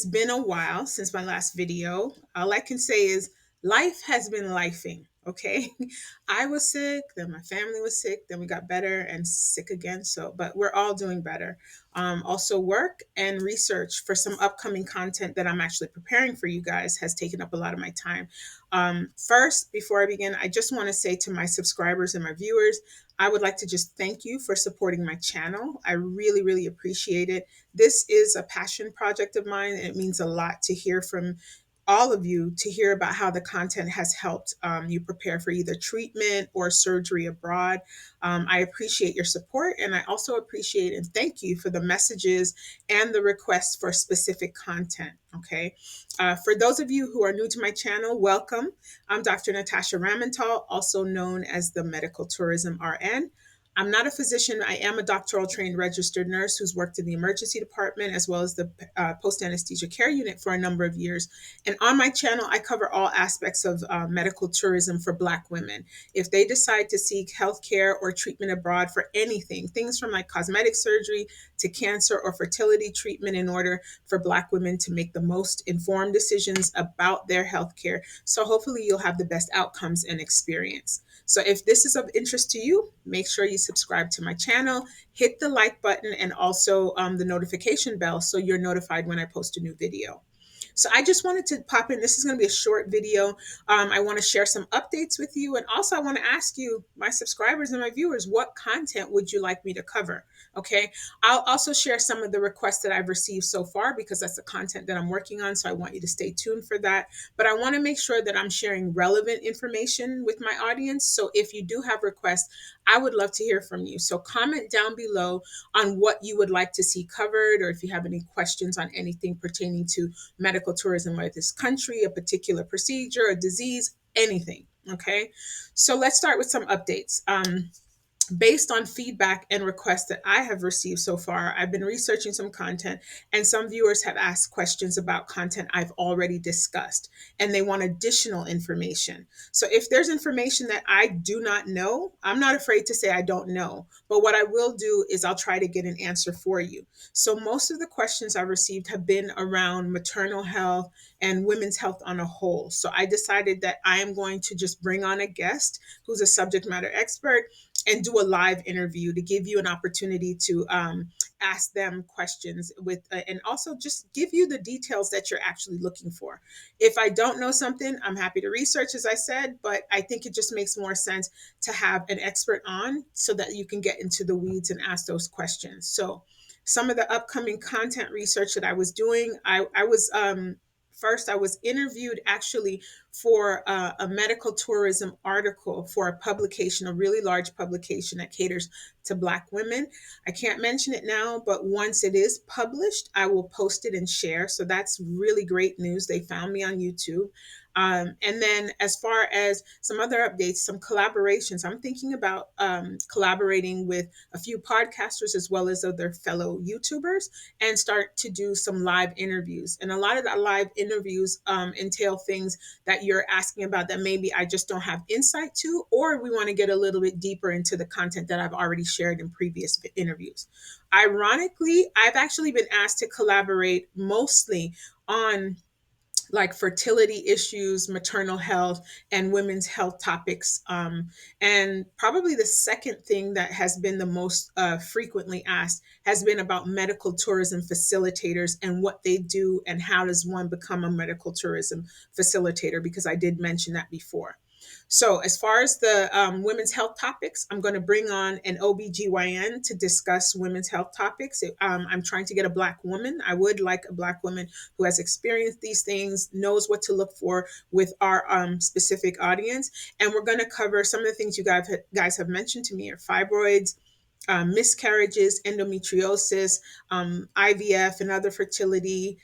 It's been a while since my last video. All I can say is life has been lifing. Okay. I was sick, then my family was sick, then we got better and sick again. But we're all doing better. Also, work and research for some upcoming content that I'm actually preparing for you guys has taken up a lot of my time. First, before I begin, I just want to say to my subscribers and my viewers, I would like to just thank you for supporting my channel. I really, really appreciate it. This is a passion project of mine, and it means a lot to hear from all of you to hear about how the content has helped you prepare for either treatment or surgery abroad. I appreciate your support, and I also appreciate and thank you for the messages and the requests for specific content. Okay. For those of you who are new to my channel, welcome. I'm Dr. Natasha Ramental, also known as the Medical Tourism RN. I'm not a physician. I am a doctoral trained registered nurse who's worked in the emergency department as well as the post anesthesia care unit for a number of years. And on my channel, I cover all aspects of medical tourism for Black women. If they decide to seek healthcare or treatment abroad for anything, things from like cosmetic surgery to cancer or fertility treatment, in order for Black women to make the most informed decisions about their healthcare. So hopefully you'll have the best outcomes and experience. So if this is of interest to you, make sure you subscribe to my channel, hit the like button, and also the notification bell so you're notified when I post a new video. So I just wanted to pop in. This is going to be a short video. I want to share some updates with you. And also I want to ask you, my subscribers and my viewers, what content would you like me to cover? Okay. I'll also share some of the requests that I've received so far because that's the content that I'm working on. So I want you to stay tuned for that. But I want to make sure that I'm sharing relevant information with my audience. So if you do have requests, I would love to hear from you. So comment down below on what you would like to see covered, or if you have any questions on anything pertaining to medical tourism with this country, a particular procedure, a disease, anything. Okay. So let's start with some updates. Based on feedback and requests that I have received so far, I've been researching some content, and some viewers have asked questions about content I've already discussed, and they want additional information. So if there's information that I do not know, I'm not afraid to say I don't know. But what I will do is I'll try to get an answer for you. So most of the questions I've received have been around maternal health and women's health on a whole. So I decided that I am going to just bring on a guest who's a subject matter expert and do a live interview to give you an opportunity to ask them questions with, and also just give you the details that you're actually looking for. If I don't know something, I'm happy to research, as I said, but I think it just makes more sense to have an expert on so that you can get into the weeds and ask those questions. So some of the upcoming content research that I was doing, I was first, I was interviewed actually for a medical tourism article for a publication, a really large publication that caters to Black women. I can't mention it now, but once it is published, I will post it and share. So that's really great news. They found me on YouTube. And then as far as some other updates, some collaborations, I'm thinking about collaborating with a few podcasters as well as other fellow YouTubers and start to do some live interviews. And a lot of the live interviews entail things that you're asking about that maybe I just don't have insight to, or we want to get a little bit deeper into the content that I've already shared in previous interviews. Ironically, I've actually been asked to collaborate mostly on like fertility issues, maternal health, and women's health topics. And probably the second thing that has been the most frequently asked has been about medical tourism facilitators and what they do and how does one become a medical tourism facilitator, because I did mention that before. So as far as the women's health topics, I'm going to bring on an OBGYN to discuss women's health topics. I'm trying to get a Black woman. I would like a Black woman who has experienced these things, knows what to look for with our specific audience. And we're going to cover some of the things you guys have mentioned to me are fibroids, miscarriages, endometriosis, IVF and other fertility,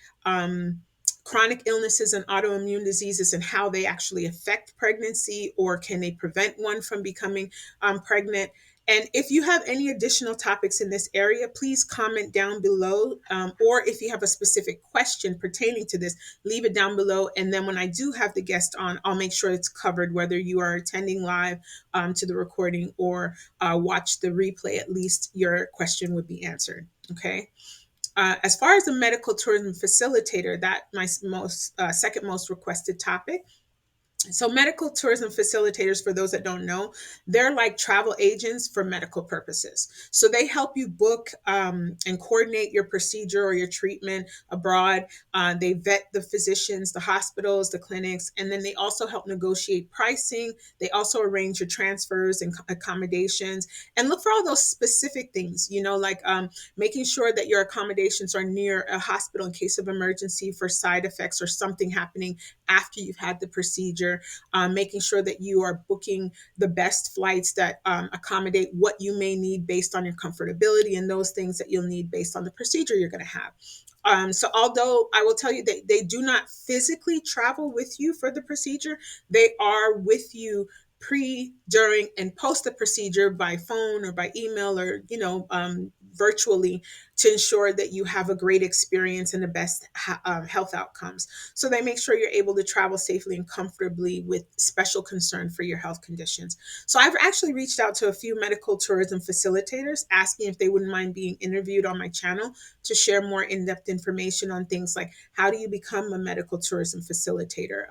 chronic illnesses and autoimmune diseases and how they actually affect pregnancy, or can they prevent one from becoming pregnant. And if you have any additional topics in this area, please comment down below. Or if you have a specific question pertaining to this, leave it down below. And then when I do have the guest on, I'll make sure it's covered, whether you are attending live to the recording or watch the replay, at least your question would be answered. Okay. As far as the medical tourism facilitator, that my most second most requested topic. So, medical tourism facilitators, for those that don't know, they're like travel agents for medical purposes. So, they help you book and coordinate your procedure or your treatment abroad. They vet the physicians, the hospitals, the clinics, and then they also help negotiate pricing. They also arrange your transfers and accommodations and look for all those specific things, like making sure that your accommodations are near a hospital in case of emergency for side effects or something happening after you've had the procedure, making sure that you are booking the best flights that accommodate what you may need based on your comfortability and those things that you'll need based on the procedure you're going to have. So although I will tell you that they do not physically travel with you for the procedure, they are with you pre, during, and post the procedure by phone or by email or virtually, to ensure that you have a great experience and the best health outcomes. So they make sure you're able to travel safely and comfortably with special concern for your health conditions. So I've actually reached out to a few medical tourism facilitators asking if they wouldn't mind being interviewed on my channel to share more in-depth information on things like how do you become a medical tourism facilitator.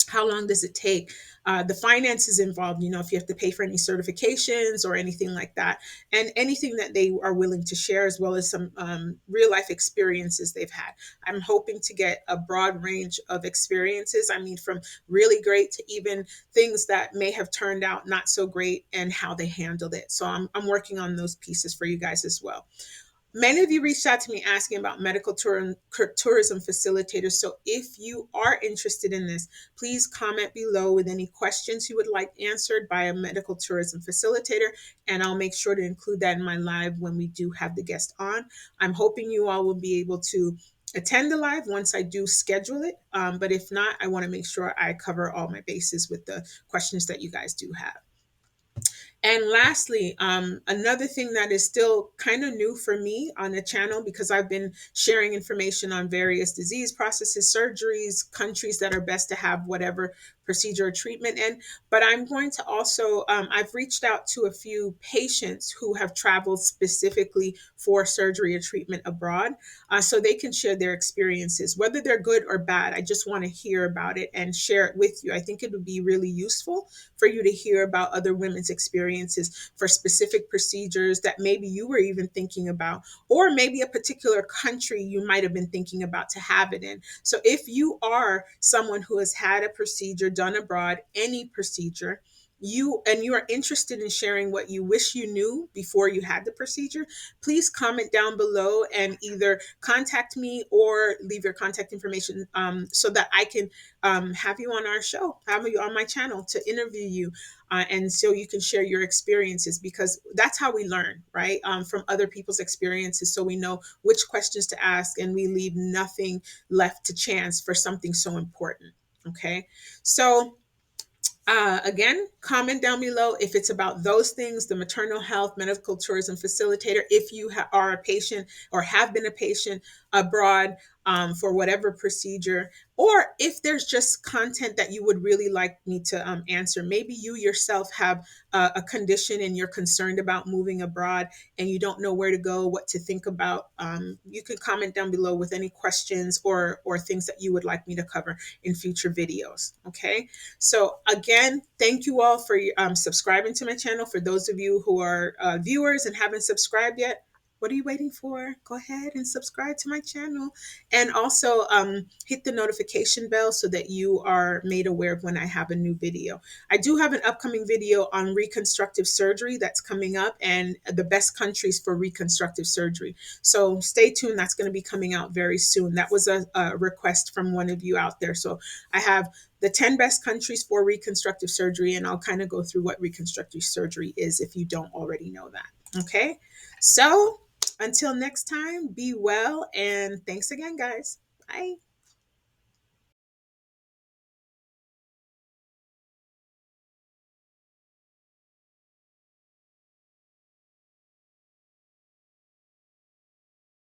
How long does it take? The finances involved, if you have to pay for any certifications or anything like that, and anything that they are willing to share, as well as some real life experiences they've had. I'm hoping to get a broad range of experiences. I mean, from really great to even things that may have turned out not so great and how they handled it. So I'm working on those pieces for you guys as well. Many of you reached out to me asking about tourism facilitators. So if you are interested in this, please comment below with any questions you would like answered by a medical tourism facilitator, and I'll make sure to include that in my live when we do have the guest on. I'm hoping you all will be able to attend the live once I do schedule it. But if not, I want to make sure I cover all my bases with the questions that you guys do have. And lastly, another thing that is still kind of new for me on the channel, because I've been sharing information on various disease processes, surgeries, countries that are best to have whatever procedure or treatment in. But I'm going to also, I've reached out to a few patients who have traveled specifically for surgery or treatment abroad, so they can share their experiences, whether they're good or bad. I just want to hear about it and share it with you. I think it would be really useful for you to hear about other women's experiences for specific procedures that maybe you were even thinking about, or maybe a particular country you might have been thinking about to have it in. So if you are someone who has had a procedure done abroad, any procedure, you are interested in sharing what you wish you knew before you had the procedure, please comment down below and either contact me or leave your contact information, so that I can have you on our show, have you on my channel to interview you, and so you can share your experiences, because that's how we learn, right? From other people's experiences, so we know which questions to ask and we leave nothing left to chance for something so important. Okay, so again, comment down below if it's about those things, the maternal health, medical tourism facilitator, if you are a patient or have been a patient abroad for whatever procedure, or if there's just content that you would really like me to answer. Maybe you yourself have a condition and you're concerned about moving abroad and you don't know where to go, what to think about. You can comment down below with any questions or things that you would like me to cover in future videos. Okay. So again, thank you all for subscribing to my channel. For those of you who are viewers and haven't subscribed yet, what are you waiting for? Go ahead and subscribe to my channel, and also hit the notification bell so that you are made aware of when I have a new video. I do have an upcoming video on reconstructive surgery that's coming up, and the best countries for reconstructive surgery. So stay tuned. That's going to be coming out very soon. That was a request from one of you out there. So I have the 10 best countries for reconstructive surgery, and I'll kind of go through what reconstructive surgery is if you don't already know that. Okay, so until next time, be well, and thanks again, guys. Bye.